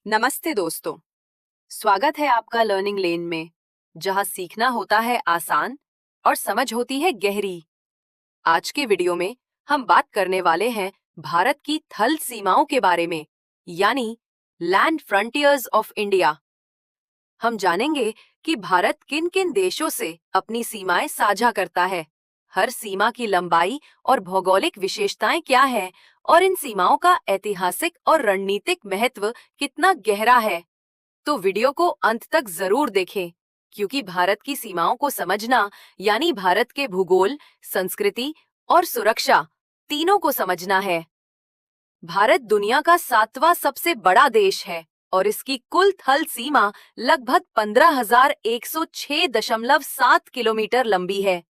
नमस्ते दोस्तों, स्वागत है आपका लर्निंग लेन में, जहां सीखना होता है आसान और समझ होती है गहरी। आज के वीडियो में हम बात करने वाले हैं भारत की थल सीमाओं के बारे में, यानी लैंड फ्रंटियर्स ऑफ इंडिया। हम जानेंगे कि भारत किन किन देशों से अपनी सीमाएं साझा करता है, हर सीमा की लंबाई और भौगोलिक विशेषताएं क्या है, और इन सीमाओं का ऐतिहासिक और रणनीतिक महत्व कितना गहरा है। तो वीडियो को अंत तक जरूर देखें, क्योंकि भारत की सीमाओं को समझना यानी भारत के भूगोल, संस्कृति और सुरक्षा तीनों को समझना है। भारत दुनिया का 7वां सबसे बड़ा देश है और इसकी कुल थल सीमा लगभग 15,106.7 किलोमीटर लंबी है।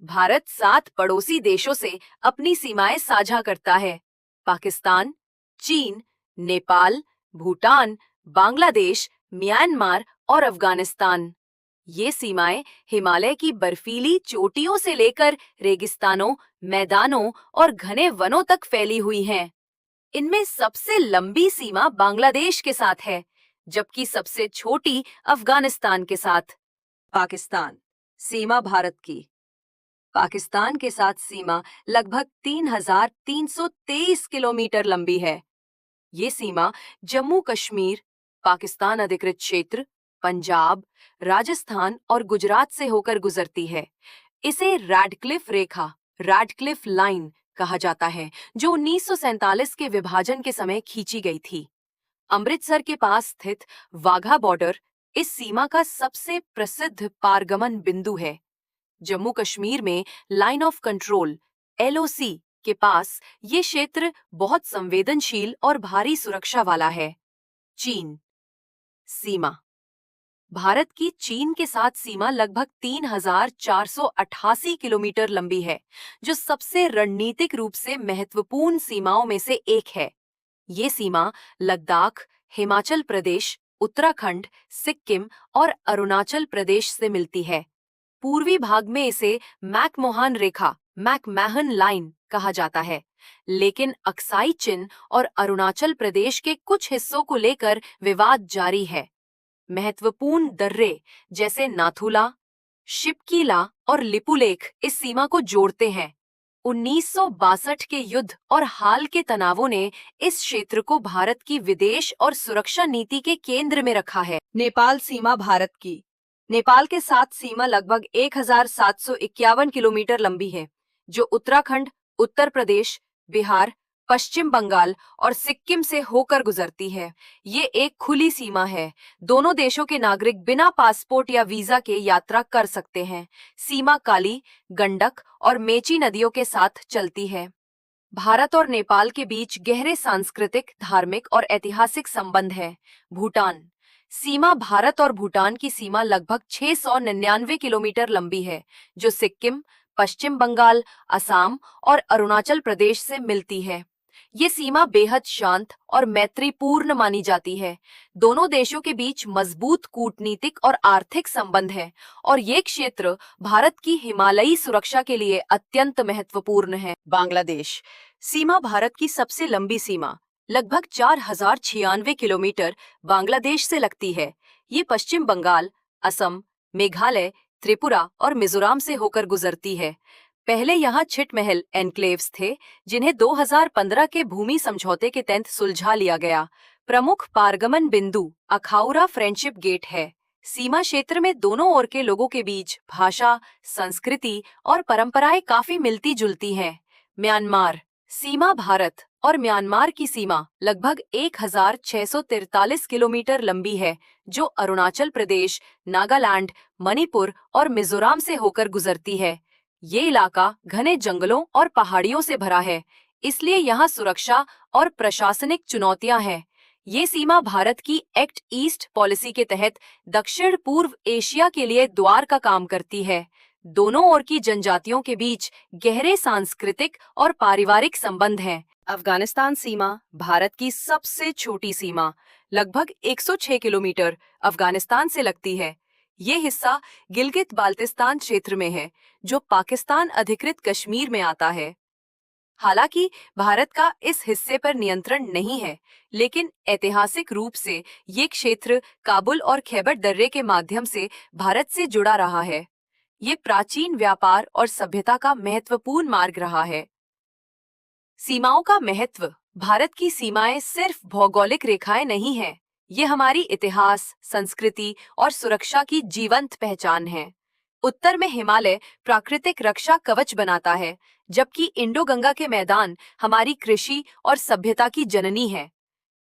भारत 7 पड़ोसी देशों से अपनी सीमाएं साझा करता है: पाकिस्तान, चीन, नेपाल, भूटान, बांग्लादेश, म्यांमार और अफगानिस्तान। ये सीमाएं हिमालय की बर्फीली चोटियों से लेकर रेगिस्तानों, मैदानों और घने वनों तक फैली हुई हैं। इनमें सबसे लंबी सीमा बांग्लादेश के साथ है, जबकि सबसे छोटी अफगानिस्तान के साथ। पाकिस्तान सीमा भारत की पाकिस्तान के साथ सीमा लगभग 3,323 किलोमीटर लंबी है। ये सीमा जम्मू कश्मीर, पाकिस्तान अधिकृत क्षेत्र, पंजाब, राजस्थान और गुजरात से होकर गुजरती है। इसे रैडक्लिफ रेखा, रैडक्लिफ लाइन कहा जाता है, जो 1947 के विभाजन के समय खींची गई थी। अमृतसर के पास स्थित वाघा बॉर्डर इस सीमा का सबसे प्रसिद्ध पारगमन बिंदु है। जम्मू कश्मीर में लाइन ऑफ कंट्रोल (LOC) के पास ये क्षेत्र बहुत संवेदनशील और भारी सुरक्षा वाला है। चीन सीमा भारत की चीन के साथ सीमा लगभग 3,488 किलोमीटर लंबी है, जो सबसे रणनीतिक रूप से महत्वपूर्ण सीमाओं में से एक है। ये सीमा लद्दाख, हिमाचल प्रदेश, उत्तराखंड, सिक्किम और अरुणाचल प्रदेश से मिलती है। पूर्वी भाग में इसे मैकमोहन रेखा, मैकमैहन लाइन कहा जाता है, लेकिन अक्साई चिन और अरुणाचल प्रदेश के कुछ हिस्सों को लेकर विवाद जारी है। महत्वपूर्ण दर्रे जैसे नाथुला, शिपकीला और लिपुलेख इस सीमा को जोड़ते हैं। 1962 के युद्ध और हाल के तनावों ने इस क्षेत्र को भारत की विदेश और सुरक्षा नीति के केंद्र में रखा है। नेपाल सीमा भारत की नेपाल के साथ सीमा लगभग 1,751 किलोमीटर लंबी है, जो उत्तराखंड, उत्तर प्रदेश, बिहार, पश्चिम बंगाल और सिक्किम से होकर गुजरती है। ये एक खुली सीमा है। दोनों देशों के नागरिक बिना पासपोर्ट या वीजा के यात्रा कर सकते हैं। सीमा काली, गंडक और मेची नदियों के साथ चलती है। भारत और नेपाल के बीच गहरे सांस्कृतिक, धार्मिक और ऐतिहासिक संबंध है। भूटान सीमा भारत और भूटान की सीमा लगभग 699 किलोमीटर लंबी है, जो सिक्किम, पश्चिम बंगाल, असम और अरुणाचल प्रदेश से मिलती है। ये सीमा बेहद शांत और मैत्रीपूर्ण मानी जाती है। दोनों देशों के बीच मजबूत कूटनीतिक और आर्थिक संबंध है और ये क्षेत्र भारत की हिमालयी सुरक्षा के लिए अत्यंत महत्वपूर्ण है। बांग्लादेश सीमा भारत की सबसे लंबी सीमा लगभग 4,096 किलोमीटर बांग्लादेश से लगती है। ये पश्चिम बंगाल, असम, मेघालय, त्रिपुरा और मिजोरम से होकर गुजरती है। पहले यहाँ छिटमहल एन्क्लेव्स थे, जिन्हें 2015 के भूमि समझौते के तहत सुलझा लिया गया। प्रमुख पारगमन बिंदु अखाउरा फ्रेंडशिप गेट है। सीमा क्षेत्र में दोनों ओर के लोगों के बीच भाषा, संस्कृति और परंपराएं काफी मिलती जुलती हैं। म्यांमार सीमा भारत और म्यांमार की सीमा लगभग 1,643 किलोमीटर लंबी है, जो अरुणाचल प्रदेश, नागालैंड, मणिपुर और मिजोरम से होकर गुजरती है। ये इलाका घने जंगलों और पहाड़ियों से भरा है, इसलिए यहाँ सुरक्षा और प्रशासनिक चुनौतियां हैं। ये सीमा भारत की एक्ट ईस्ट पॉलिसी के तहत दक्षिण पूर्व एशिया के लिए द्वार का काम करती है। दोनों ओर की जनजातियों के बीच गहरे सांस्कृतिक और पारिवारिक संबंध हैं। अफगानिस्तान सीमा भारत की सबसे छोटी सीमा लगभग 106 किलोमीटर अफगानिस्तान से लगती है। ये हिस्सा गिलगित बाल्टिस्तान क्षेत्र में है, जो पाकिस्तान अधिकृत कश्मीर में आता है। हालांकि भारत का इस हिस्से पर नियंत्रण नहीं है, लेकिन ऐतिहासिक रूप से ये क्षेत्र काबुल और खैबर दर्रे के माध्यम से भारत से जुड़ा रहा है। ये प्राचीन व्यापार और सभ्यता का महत्वपूर्ण मार्ग रहा है। सीमाओं का महत्व। भारत की सीमाएं सिर्फ भौगोलिक रेखाएं नहीं हैं, ये हमारी इतिहास, संस्कृति और सुरक्षा की जीवंत पहचान है। उत्तर में हिमालय प्राकृतिक रक्षा कवच बनाता है, जबकि इंडो गंगा के मैदान हमारी कृषि और सभ्यता की जननी है।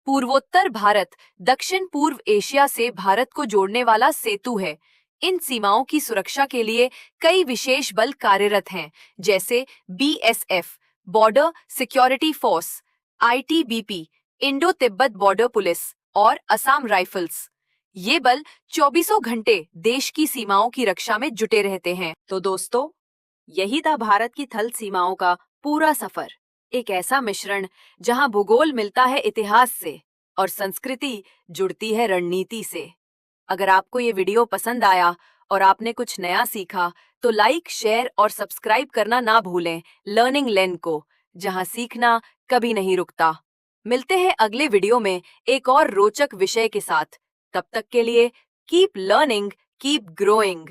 पूर्वोत्तर भारत दक्षिण पूर्व एशिया से भारत को जोड़ने वाला सेतु है। इन सीमाओं की सुरक्षा के लिए कई विशेष बल कार्यरत हैं, जैसे BSF, border security force, ITBP, Indo Tibet border police और असम राइफल्स। ये बल चौबीसों घंटे देश की सीमाओं की रक्षा में जुटे रहते हैं। तो दोस्तों, यही था भारत की थल सीमाओं का पूरा सफर। एक ऐसा मिश्रण जहां भूगोल मिलता है इतिहास से और संस्कृति जुड़ती है रणनीति से। अगर आपको ये वीडियो पसंद आया और आपने कुछ नया सीखा, तो लाइक, शेयर और सब्सक्राइब करना ना भूलें लर्निंग लेन को, जहां सीखना कभी नहीं रुकता। मिलते हैं अगले वीडियो में एक और रोचक विषय के साथ। तब तक के लिए कीप लर्निंग, कीप ग्रोइंग।